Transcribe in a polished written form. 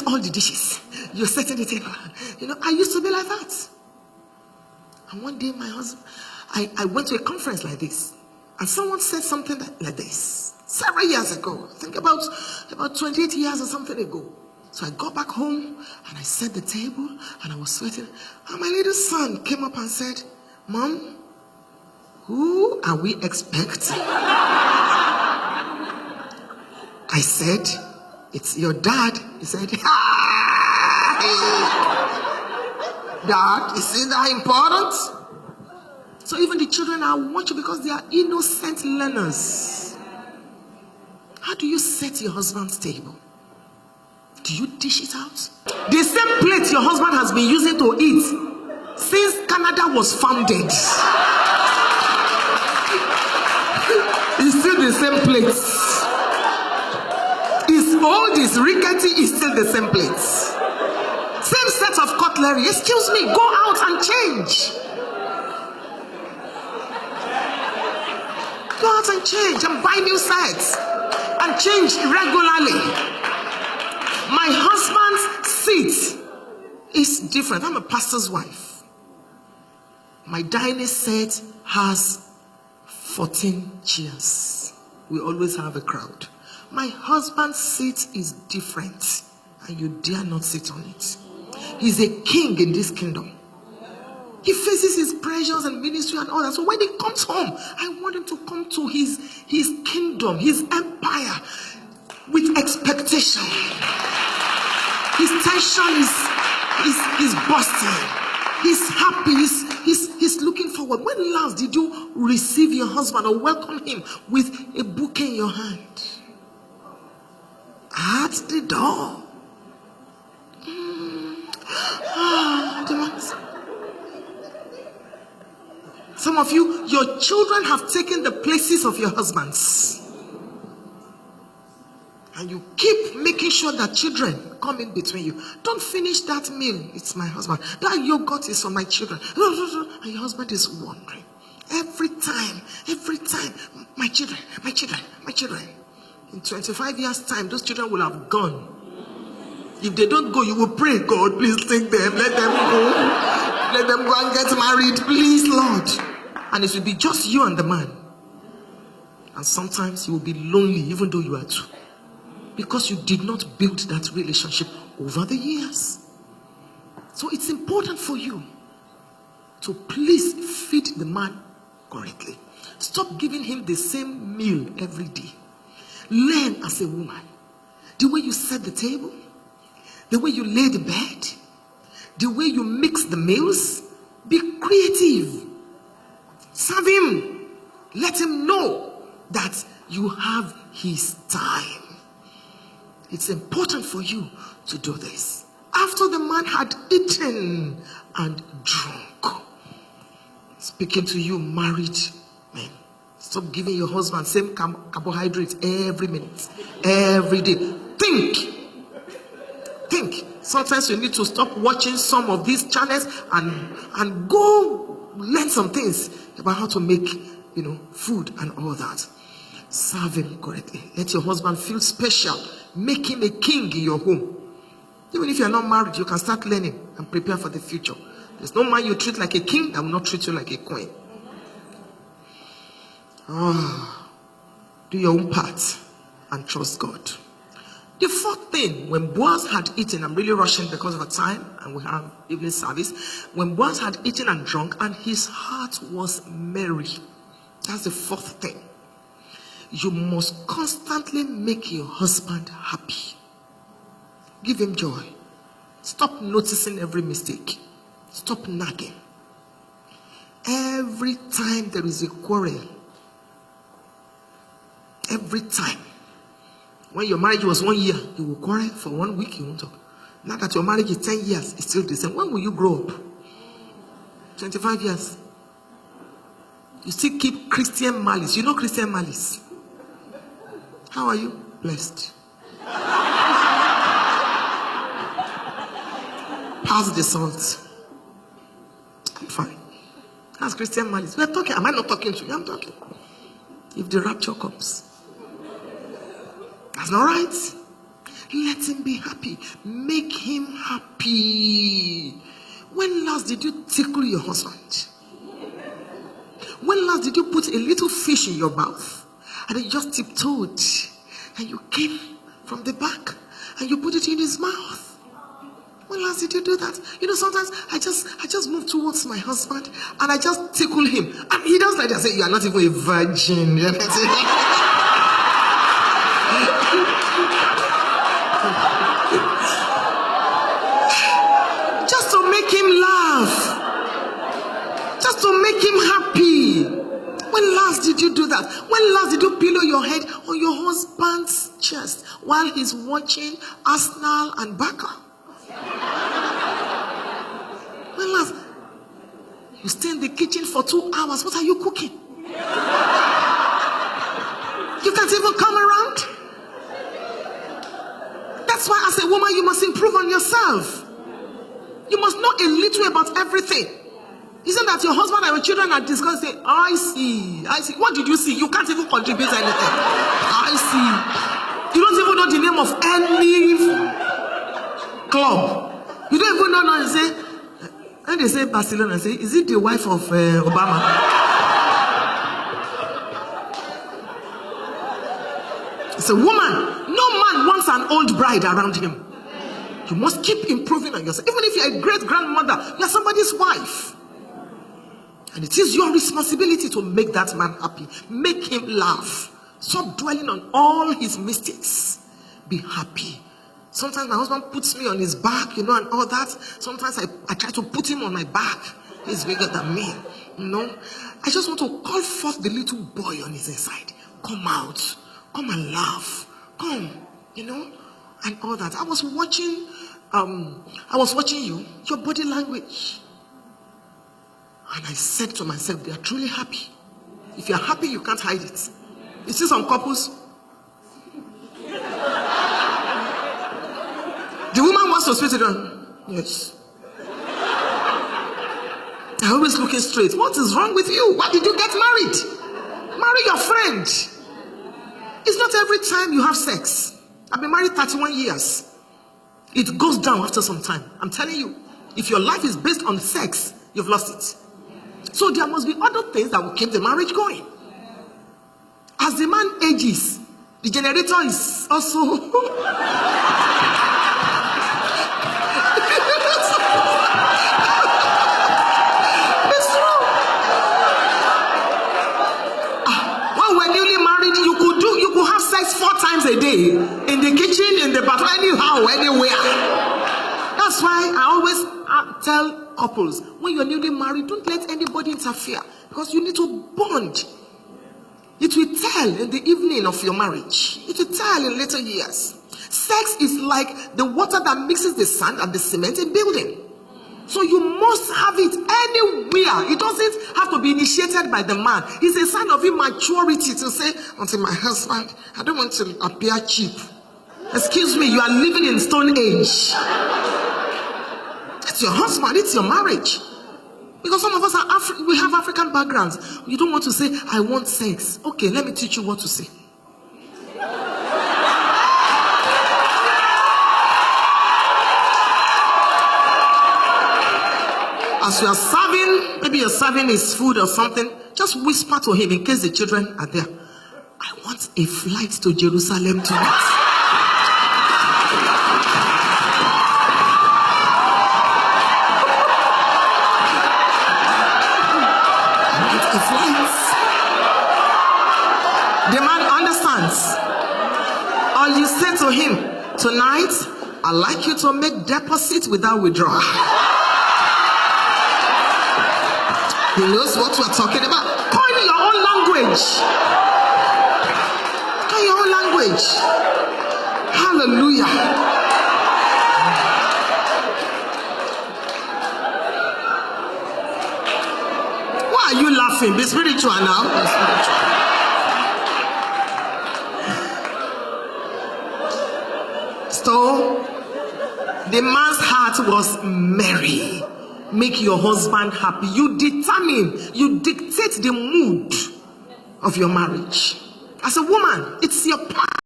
all the dishes. You're setting the table. You know, I used to be like that. And one day my husband, I went to a conference like this, and someone said something like this several years ago. I think about 28 years or something ago. So I got back home and I set the table and I was sweating. And my little son came up and said, "Mom, who are we expecting?" I said, "It's your dad." He said, "Dad, is it that important?" So even the children are watching because they are innocent learners. How do you set your husband's table? Do you dish it out? The same plate your husband has been using to eat since Canada was founded. It's still the same plate. It's old, it's rickety, it's still the same plate. Same set of cutlery. Excuse me, go out and change. Go out and change and buy new sets and change regularly. My husband's seat is different. I'm a pastor's wife. My dining set has 14 chairs. We always have a crowd. My husband's seat is different, and you dare not sit on it. He's a king in this kingdom. He faces his pressures and ministry and all that. So when he comes home, I want him to come to his kingdom, his empire, with expectation. His tension is bursting. He's happy. He's looking forward. When last did you receive your husband or welcome him with a bouquet in your hand? At the door. Some of you, your children have taken the places of your husbands. And you keep making sure that children come in between you. Don't finish that meal. It's my husband. That yogurt is for my children. And your husband is wondering. Every time, my children. In 25 years' time, those children will have gone. If they don't go, you will pray, "God, please take them. Let them go. Let them go and get married. Please, Lord." And it will be just you and the man. And sometimes you will be lonely, even though you are two. Because you did not build that relationship over the years. So it's important for you to please feed the man correctly. Stop giving him the same meal every day. Learn as a woman. The way you set the table, the way you lay the bed, the way you mix the meals. Be creative. Serve him. Let him know that you have his time. It's important for you to do this. After the man had eaten and drunk. Speaking to you married men. Stop giving your husband same carbohydrates every minute, every day. Think. Sometimes you need to stop watching some of these channels and go learn some things about how to make, food and all that. Serve him correctly. Let your husband feel special. Make him a king in your home. Even if you're not married, you can start learning and prepare for the future. There's no man you treat like a king that will not treat you like a queen. Do your own part and trust God. The fourth thing, when Boaz had eaten, I'm really rushing because of the time and we have evening service. When Boaz had eaten and drunk and his heart was merry. That's the fourth thing. You must constantly make your husband happy. Give him joy. Stop noticing every mistake. Stop nagging. Every time there is a quarrel, every time. When your marriage was 1 year, you will quarrel for 1 week, you won't talk. Now that your marriage is 10 years, it's still the same. When will you grow up? 25 years. You still keep Christian malice. You know Christian malice. How are you? Blessed. Pass the salt. I'm fine. That's Christian malice. We're talking. Am I not talking to you? I'm talking. If the rapture comes. That's not right. Let him be happy. Make him happy. When last did you tickle your husband? When last did you put a little fish in your mouth and he just tiptoed and you came from the back and you put it in his mouth? When last did you do that? You know, sometimes I just move towards my husband and I just tickle him and he does like that. I say, you are not even a virgin. Just to make him laugh. Just to make him happy. When last did you do that? When last did you pillow your head on your husband's chest while he's watching Arsenal and Barca? When last? You stay in the kitchen for 2 hours. What are you cooking? You can't even come around. That's why as a woman you must improve on yourself. You must know a little about everything. Isn't that your husband and your children are discussing? I see. What did you see? You can't even contribute anything. I see. You don't even know the name of any club. You don't even know. They say, and they say Barcelona, say, is it the wife of Obama? It's a woman. No man wants an old bride around him. You must keep improving on yourself. Even if you're a great grandmother, you're somebody's wife. And it is your responsibility to make that man happy. Make him laugh. Stop dwelling on all his mistakes. Be happy. Sometimes my husband puts me on his back, and all that. Sometimes I try to put him on my back. He's bigger than me, I just want to call forth the little boy on his inside. Come out. Come and laugh. Come, and all that. I was watching you, your body language. And I said to myself, they are truly happy. If you're happy, you can't hide it. You see some couples. The woman wants to speak to them. Yes. They're always looking straight. What is wrong with you? Why did you get married? Marry your friend. It's not every time you have sex. I've been married 31 years. It goes down after some time. I'm telling you, if your life is based on sex, you've lost it. So there must be other things that will keep the marriage going. As the man ages, the generator is also... It's true. When we're newly married, you could have sex 4 times a day. In the kitchen, in the bathroom, anyhow, anywhere. That's why I always tell couples, when you're newly married, don't let anybody interfere, because you need to bond. It will tell in the evening of your marriage. It will tell in later years. Sex is like the water that mixes the sand and the cement in building. So you must have it anywhere. It doesn't have to be initiated by the man. It's a sign of immaturity to say, until my husband, I don't want to appear cheap. Excuse me, you are living in Stone Age. It's your husband, it's your marriage. Because some of us we have African backgrounds. You don't want to say, I want sex. Okay, let me teach you what to say. As you are serving, maybe you're serving his food or something, just whisper to him in case the children are there. I want a flight to Jerusalem tonight. The man understands. Or you say to him, tonight, I'd like you to make deposit without withdrawal. He knows what we're talking about. Coin your own language. Coin your own language. Hallelujah. Why are you laughing? Be spiritual now. Be spiritual. So, the man's heart was merry. Make your husband happy. You determine, you dictate the mood of your marriage. As a woman, it's your part.